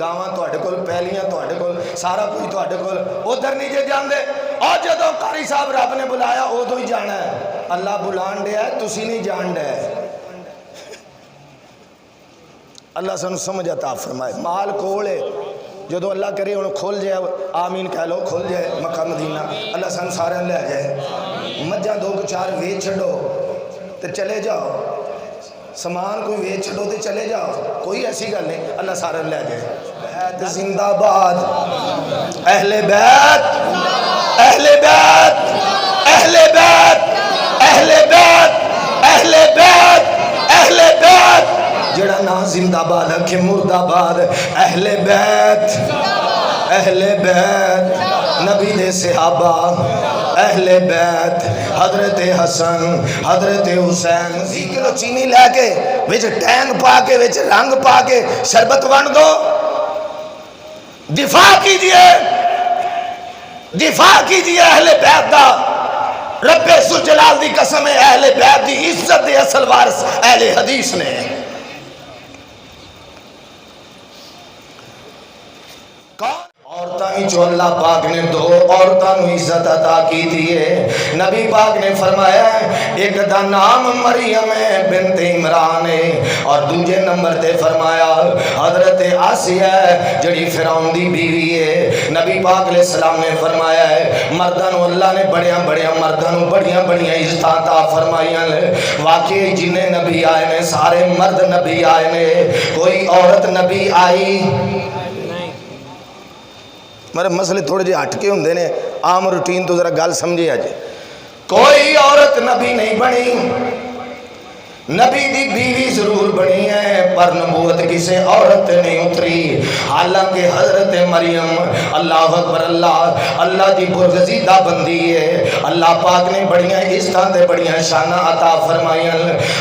گاواں تواڈے کول، پہلیاں تواڈے کول، سارا کچھ تواڈے کول، ادھر نہیں جے جاندے۔ اور جدوں قاری صاحب رب نے بلایا ادوں ہی جانا ہے۔ اللہ بلان ڈیا ہے، تسی نہیں جان ڈے۔ اللہ سانو سمجھ عطا فرمائے۔ مال کول ہے، جدو اللہ کرے انہوں کھول جائے، آمین کہہ لو، کھول جائے مکہ مدینہ، اللہ سن سارے لے جائے۔ مجھا دو چار ویچ چھڑو تے چلے جاؤ، سامان کوئی ویچ چھڑو تے چلے جاؤ، کوئی ایسی گل نہیں، اللہ سارے لے جائے۔ بیت زندہ باد، اہل بیت، اہل بیت، اہل بیت، اہل بیت، اہل بیت، اہل بیت، جڑا نا زندہ باد ہے کہ مردہ باد، اہل بیت، اہل بیت، نبی دے صحابہ، اہل بیت، حضرت حسن، حضرت حسین، 20 کلو چینی لے کے وچ ٹینگ پا کے وچ رنگ پا کے شربت ونڈ دو، دفاع کیجئے، دفاع کیجئے اہل بیت دا۔ رب ذوالجلال دی قسم ہے، اہل بیت دی عزت دے اصل وارث اہل حدیث نے۔ عورتاں ہی جو اللہ پاک نے دو عورتاں نو عزت عطا کی دیئے۔ نبی پاک نے فرمایا ہے ایک دا نام مریم بنت عمران ہے، اور دوجے نمبر تے فرمایا حضرت آسیہ جڑی فرعون دی بیوی ہے۔ نبی پاک علیہ السلام نے فرمایا ہے مرداں نو اللہ نے بڑیاں مرداں نو بڑیاں عزتاں عطا فرمائیاں۔ واقعی جنہیں نبی آئے نے سارے مرد نبی آئے نے، کوئی عورت نبی آئی؟ میرے مسئلے تھوڑے جے ہٹ کے ہوندے نے، عام روٹین تو ذرا گل سمجھے آج۔ کوئی عورت نبی نہیں بنی، نبی دی بیوی ضرور بنی ہے پر نبوت کسے عورت نہیں اتری۔ حالانکہ حضرت مریم، اللہ اکبر، اللہ دی برگزیدہ بندی ہے۔ اللہ پاک نے بڑیاں عزتاں تے بڑیاں شاناں عطا فرمائیاں۔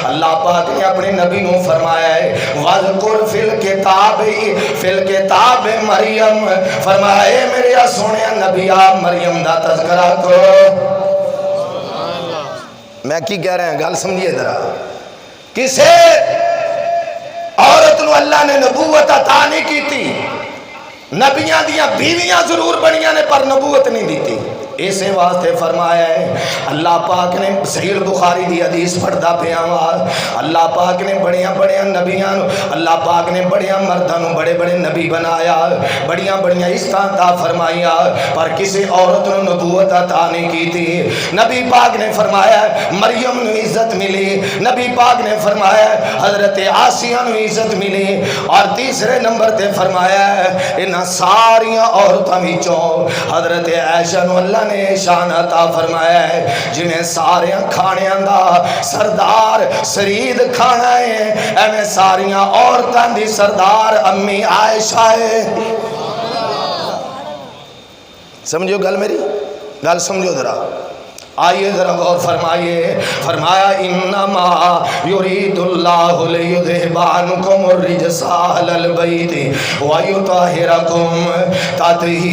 اللہ پاک نے اپنے نبی نو فرمایا ہے وَذْكُرْ فِي الْكِتَابِ مریم، فرمایا اے میرے سونے نبی آپ مریم دا تذکرہ کرو۔ میں کی کہہ رہے ہیں گل سمجھیے ذرا، کسے عورت نو اللہ نے نبوت عطا نہیں کی تھی، نبیاں دیاں بیویاں ضرور بنیاں نے پر نبوت نہیں دیتی۔ اسے واسطے فرمایا ہے اللہ پاک نے صحیح البخاری دی حدیث پڑھدا پیا وا، اللہ پاک نے بڑیاں نبیاں، اللہ پاک نے بڑیاں مرداں نو بڑے نبی بنایا، بڑیاں عزتاں عطا فرمائیا، پر کسی عورت نو نبوت عطا نہیں کی تھی۔ نبی پاک نے فرمایا مریم نو عزت ملی، نبی پاک نے فرمایا حضرت آسیہ نو عزت ملی، اور تیسرے نمبر تے فرمایا انہاں ساریاں عورتاں وچوں حضرت عائشہ نو اللہ نے شان عطا فرمایا ہے جنہیں سارے کھانیاں دا سردار سرید کھانا ہے، ایویں ساریاں عورتاں دی سردار امی عائشہ ہے۔ سمجھو گل میری، گل سمجھو ذرا، آئیے ذرا غور فرمائیے۔ فرمایا انما یرید اللہ لیذہب عنکم الرجس اہل البیت ویطہرکم تطہیرا۔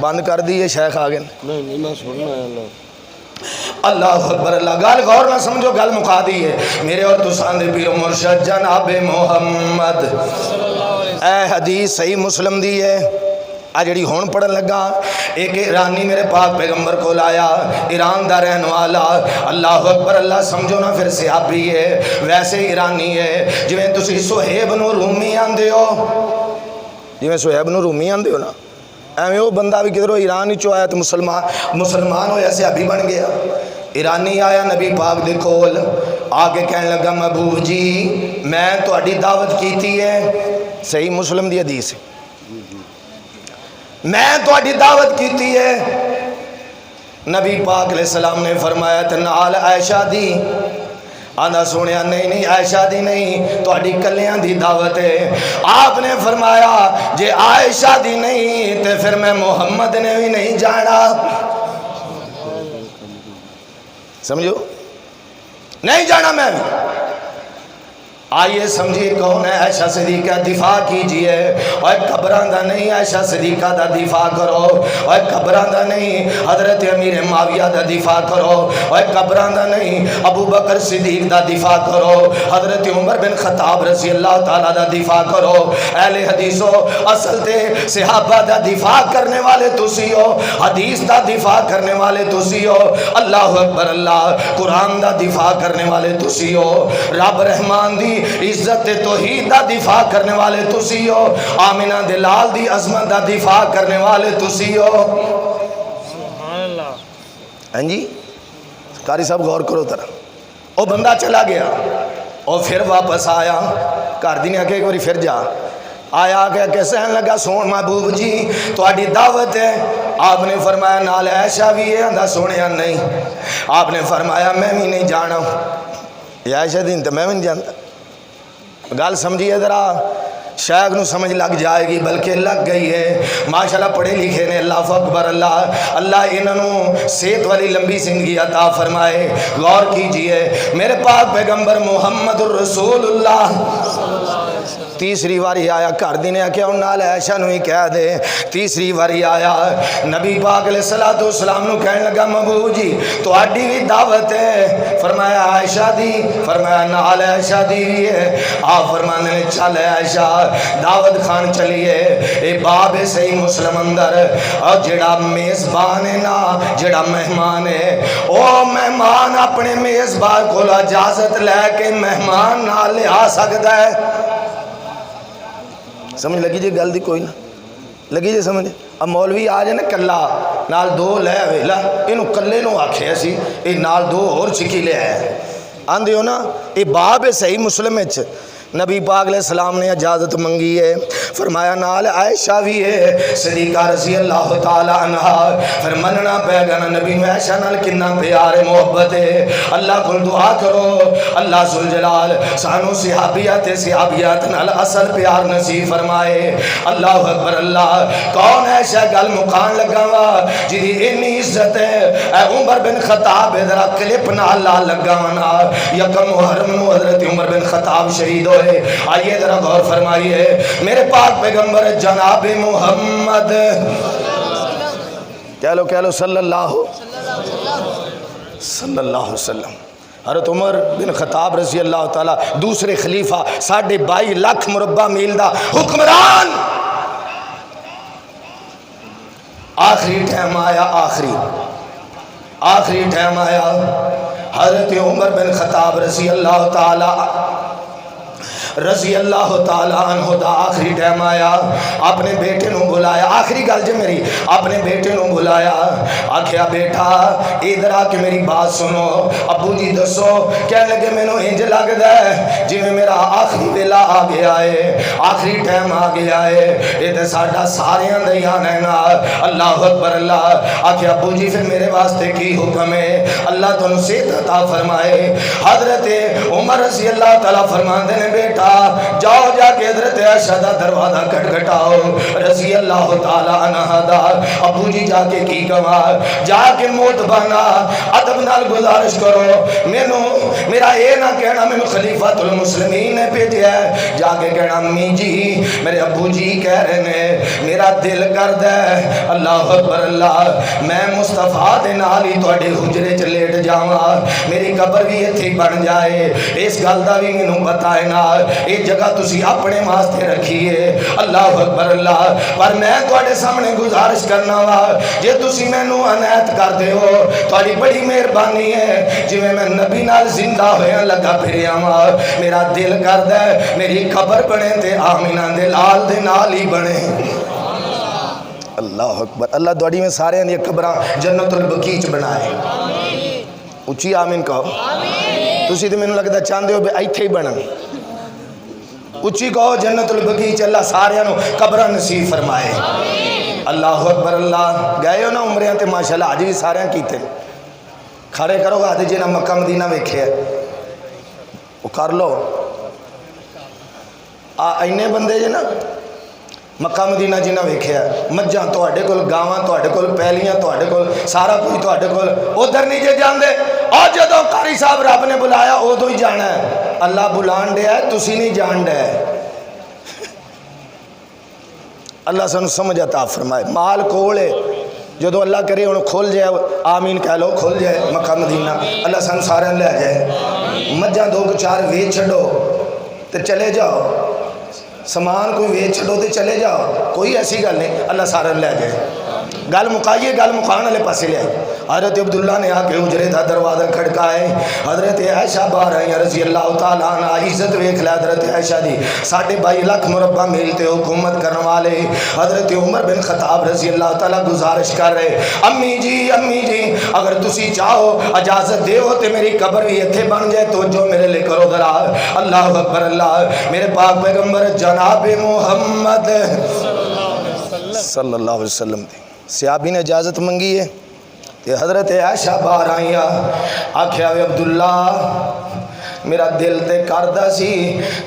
بند کر دیئے شیخ آگے نہیں میں سننا ہے۔ اللہ اکبر، اللہ گل غور نہ سمجھو گل مکا دی ہے میرے اور تساں دے پیر و مرشد جناب محمد۔ اے حدیث صحیح مسلم دی ہے، جڑی ہون پڑھن لگا، ایک ایرانی میرے پاک پیغمبر کو لایا، ایران دا رہن والا، اللہ اکبر، اللہ سمجھو نا پھر صحابی ہے، ویسے ایرانی ہے، جویں تسی سہیب نو رومی آندے ہو، جویں سہیب نو رومی آندے ہو نا، ایویں وہ بندہ بھی کدھروں ایران ہی چو آیا تو مسلمان ہویا صحابی بن گیا۔ ایرانی آیا نبی پاک دے کول، آگے کہنے لگا محبوب جی میں تہاڈی دعوت کیتی ہے، صحیح مسلم دی حدیث ہے، میں تہاڈی دعوت کیتی ہے۔ نبی پاک علیہ السلام نے فرمایا تے نال عائشہ دی، آندا سنیا نہیں عائشہ دی نہیں، تہاڈی کلیاں دی دعوت ہے۔ آپ نے فرمایا جے عائشہ دی نہیں تے پھر میں محمد نے بھی نہیں جانا، سمجھو نہیں جانا میں بھی۔ آئیے سمجھیے کون ہے عائشہ صدیقہ، دفاع کیجئے۔ اور قبران دا نہیں عائشہ صدیقہ دا دفاع کرو، اور قبران دا نہیں حضرت امیر معاویہ دا دفاع کرو، اور قبران دا نہیں ابو بکر صدیق دا دفاع کرو، حضرت عمر بن خطاب رضی اللہ تعالیٰ دا دفاع کرو۔ اہل حدیثو اصل تے صحابہ دا دفاع کرنے والے تسی ہو، حدیث دا دفاع کرنے والے تسی ہو، اللہ اکبر اللہ، قرآن دا دفاع کرنے والے تسی ہو، رب رحمان دی عزت توحید دا دفاع کرنے والے تسی ہو، آمینہ دلال دی عظمت دا دفاع کرنے والے تسی ہو۔ سبحان اللہ۔ ہاں جی قاری صاحب غور کرو طرح، وہ بندہ چلا گیا اور پھر واپس آیا، گھر دی نے کہ ایک باری پھر جا آیا کہ سہن لگا، سون محبوب جی تہاڈی دعوت ہے۔ آپ نے فرمایا نال عائشہ بھی ہے؟ آندا سونیا نہیں۔ آپ نے فرمایا میں بھی نہیں جانا، یہ عائشہ دین تو میں بھی نہیں جانتا۔ گل سمجھیے ذرا، شاید نو سمجھ لگ جائے گی، بلکہ لگ گئی ہے۔ ماشاءاللہ پڑھے لکھے نے، اللہ اکبر اللہ، اللہ انہوں صحت والی لمبی زندگی عطا فرمائے۔ غور کیجئے میرے پاک پیغمبر محمد الرسول اللہ تیسری واری آیا، گھر دی نے آکھیا ہن نال عائشہ نو ہی کہہ دے۔ تیسری واری آیا، نبی پاک علیہ الصلوۃ والسلام نو کہنے لگا محبوب جی تہاڈی بھی دعوت ہے؟ فرمایا عائشہ دی، فرمایا نال عائشہ دی بھی ہے۔ آپ فرمانے نے چل عائشہ دعوت خان چلیے، اے باب صحیح مسلم اندر، اور جڑا میزبان ہے نا، جڑا مہمان ہے، او مہمان اپنے میزبان کو اجازت لے کے مہمان نال لے آ سکتا ہے۔ سمجھ لگی جی گل دی کوئی نہ لگی جی سمجھ؟ اب مولوی آ جائے نا کلا نال دو لے ویلا اینو کلے نو آکھیا سی، اے نال دو اور چکی لے آئے آندے ہو نا۔ اے باب صحیح مسلم وچ نبی پاک علیہ السلام نے اجازت منگی ہے، فرمایا نال عائشہ بھی ہے صدیقہ رضی اللہ تعالیٰ عنہ۔ پھر مننا پہ گا نا نبی میں عائشہ نال کنا پیار محبت ہے۔ اللہ کو دعا کرو اللہ ذوالجلال سانو صحابیات صحابیات نال اصل پیار نصیب فرمائے۔ اللہ اکبر اللہ، کون ہے عائشہ گل مکان لگا وا جی انی عزت ہے؟ اے عمر بن خطاب ذرا کلپ نال لا لگا نا، یکم محرم نو حضرت عمر بن خطاب شہید ہوئے۔ آئیے ذرا غور فرمائیے میرے پاک پیغمبر جناب محمد کہہ لو صلی اللہ علیہ وسلم۔ حضرت عمر بن خطاب رضی اللہ تعالیٰ دوسرے خلیفہ 22.5 لاکھ مربع میل دا حکمران، آخری ٹائم آیا، آخری ٹائم آیا، حضرت عمر بن خطاب رضی اللہ تعالیٰ عنہ دا آخری ٹائم آیا، اپنے بیٹے نو بلایا، آخری گل جے میری، اپنے بیٹے نو بلایا، آکھیا بیٹا ادھر آ کے میری بات سنو۔ ابو جی دسو، کہنے لگے میں نو انج لگدا ہے جی میں میرا آخری ویلا آ گیا ہے، آخری ٹائم آ گیا ہے، یہ تے ساڈا ساریاں دا ہی آنا ہے نا۔ اللہ اکبر اللہ، آکھیا ابو جی پھر میرے واسطے کی حکم ہے؟ اللہ تانوں صحت عطا فرمائے۔ حضرت عمر رضی اللہ تعالیٰ فرماندے نے بیٹا جاؤ جا کے حضرت عائشہ دا دروازہ کھٹکھٹاؤ رضی اللہ تعالیٰ عنہ دا۔ ابو جی جا کے کی کہا، جا کے موت بانا ادب نال گزارش کرو، میرا اے نہ کہنا میں خلیفۃ المسلمین نے بھیجا ہے، جا کے کہنا امی جی میرے ابو جی کہہ رہے ہیں میرا دل کردا ہے اللہ اکبر اللہ میں مصطفیٰ دے نال ہی تواڈے حجرے چ لیٹ جاواں، میری قبر بھی ایتھے بن جائے، اس گل دا بھی مینوں پتہ ہے نا، یہ جگہ تسی اپنے واسطے رکھیے۔ اللہ اکبر اللہ، پر میں تواڈے سامنے گزارش کرنا وا جے تسی مینوں عنایت کردے ہو تواڈی بڑی مہربانی ہے، جویں میں نبی نال زندہ ہویا لگا پھریا وا، میرا دل کردا ہے میری قبر بنے تے آمینہ دے لال دے نال ہی بنے۔ اللہ اکبر اللہ، دوڑی میں سارے دی قبراں جنت البقیع چ بنائے، اچھی آمین کہو۔ تسی تے مینوں لگدا چاہندے ہو بے ایتھے ہی بنن، اچھی کہو جنت البقیع چ اللہ سارے نو قبراں نصیب فرمائے۔ اللہ اکبر اللہ، گئے ہو نا عمریاں تے ماشاءاللہ اج بھی سارے کیتے، کھڑے کرو گا تے جنہ مکہ مدینہ ویکھیا وہ کر لو، اینے بندے جے نا مکہ مدینہ جنہ ویکھیا، مجھاں تواڈے کول، گاواں تواڈے کول، پیلیاں تواڈے کول، سارا کچھ تواڈے کول، ادھر نہیں جے جاندے، اور جدوں قاری صاحب رب نے بلایا ادوں ہی جانا ہے۔ اللہ بلان دیا ہے تسی نہیں جان دیا ہے اللہ سانو سمجھ عطا فرمائے مال کولے جدو اللہ کرے انہوں کھول جائے آمین کہہ لو کھول جائے مکہ مدینہ اللہ سانو سارے لے جائے مجھا دو کو چار ویچ چھڑو تے چلے جاؤ سامان کوئی ویچ چھڑو تے چلے جاؤ کوئی ایسی گل نہیں اللہ سارے لے جائے گل مکائیے گل مکان والے پاسے لے حضرت عبداللہ نے آ کے حجرے دا دروازہ کھڑکائے حضرت عائشہ باہر آئی رضی اللہ تعالیٰ عنہ عزت ویکھ لے حضرت عائشہ دی 2.5 لاکھ مربع میل تے حکومت کرنے والے حضرت عمر بن خطاب رضی اللہ تعالیٰ گزارش کر رہے امی جی اگر تسی چاہو اجازت دیو تے میری قبر بھی اتھے بن جائے تو جو میرے لے کرو ذرا اللہ اکبر اللہ میرے پاک پیغمبر جناب محمد صلی اللہ علیہ وسلم دی صحابی نے اجازت منگی ہے کہ حضرت عائشہ باہر آئیا آکھیا وے عبداللہ میرا دل تے کردہ سی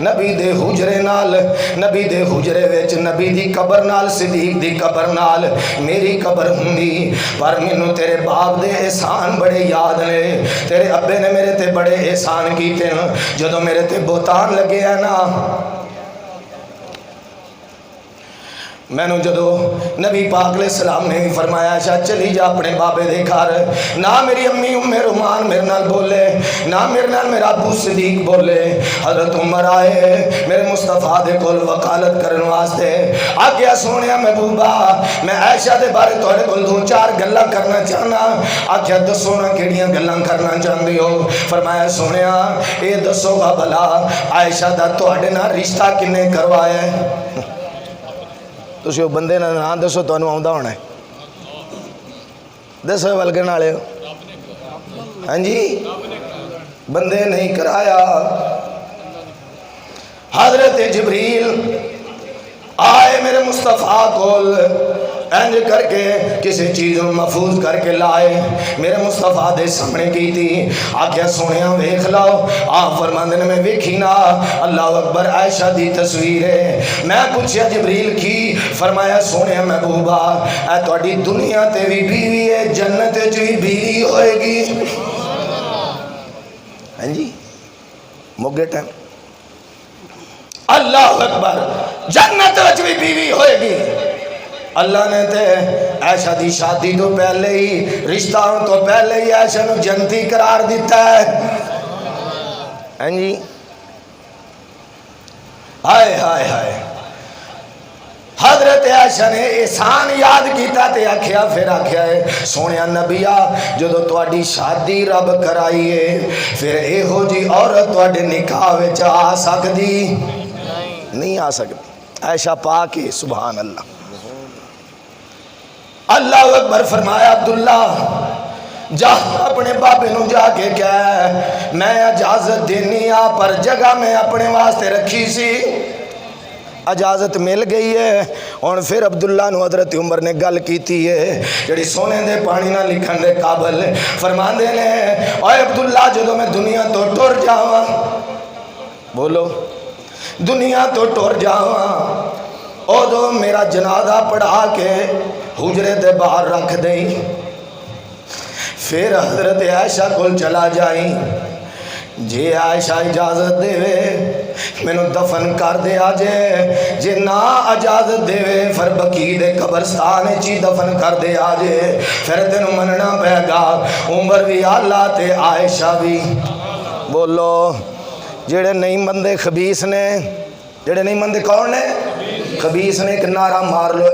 نبی دے حجرے نال نبی دے حجرے ویچ نبی دی قبر نال صدیق دی قبر نال میری قبر ہوندی پر مینوں تیرے باپ دے احسان بڑے یاد نے تیرے ابے نے میرے تے بڑے احسان کیتے ہیں جدوں میرے تے بہتان لگے ہیں نا میں نے جدو نبی پاک علیہ السلام نے فرمایا عائشہ چلی جا اپنے بابے دے گھر نہ میری امی رومان میرے نال بولے نہ میرے نال میرا ابو صدیق بولے حضرت عمر آئے میرے مصطفیٰ دے کول وکالت کرن واسطے آگیا سونیا محبوبہ میں عائشہ دے بارے تھوڑے کول 2-4 گلاں کرنا چاہنا آگیا دسو نا کیڑیاں گلاں کرنا چاہندے ہو فرمایا سونیا اے دسو گا بھلا عائشہ دا تواڈے نال رشتہ کنے کروایا ہے تسی وہ بندے نہ نام دسو تو انہوں آؤندہ ہونا ہے دسو ولگن آلے ہو ہاں جی بندے نہیں کرایا حضرت جبریل آئے میرے مصطفیٰ کول انج کر کے کسی چیز محفوظ کر کے لائے میرے مصطفیٰ دے سامنے کی تھی آکھیا سونیاں ویکھ لاؤ آپ فرماندے نے میں ویکھی نا اللہ اکبر عائشہ دی تصویر ہے میں پوچھیا جبریل کی فرمایا سونیاں محبوبہ اے تہاڈی دنیا تے بھی بیوی ہے جنت وچ بھی بیوی ہوئے گی ہاں جی موگے ٹائم اللہ اکبر جنت وچ بھی بیوی ہوئے گی اللہ نے تے عائشہ دی شادی تو پہلے ہی رشتہ تو پہلے ہی عائشہ نو جنتی قرار دیتا ہے ہاں جی ہائے ہائے ہائے حضرت عائشہ نے احسان یاد کیتا تے آکھیا پھر آکھیا ہے سونیا نبیا جدو تواڈی شادی رب کرائیے پھر اے ہو جی عورت تواڈے نکاح وچ آ سکدی نہیں آ سکتی عائشہ پاک ہے سبحان اللہ اللہ اکبر فرمایا عبداللہ جا اپنے بابے نو جا کے کہہ میں اجازت دینی آ پر جگہ میں اپنے واسطے رکھی سی اجازت مل گئی ہے اور پھر عبداللہ نو حضرت عمر نے گل کیتی ہے جڑی سونے دے پانی نہ لکھن دے قابل فرماندے نے اوے عبداللہ جدو میں دنیا تو ٹر جاواں بولو دنیا تو ٹر جاواں او دو میرا جنازہ پڑھا کے حجرے دے باہر رکھ دیں پھر حضرت عائشہ کول چلا جائیں جے عائشہ اجازت دے وے میں نو دفن کر دے آجے جے نا اجازت دے وے پھر بقی دے قبرستان چی دفن کر دے آجے پھر تینوں مننا پہ گا عمر بھی اللہ تے عائشہ بھی بولو جڑے نہیں مندے خبیث نے جڑے نہیں مندے کون نے خبیث نے ایک نعرہ مار لو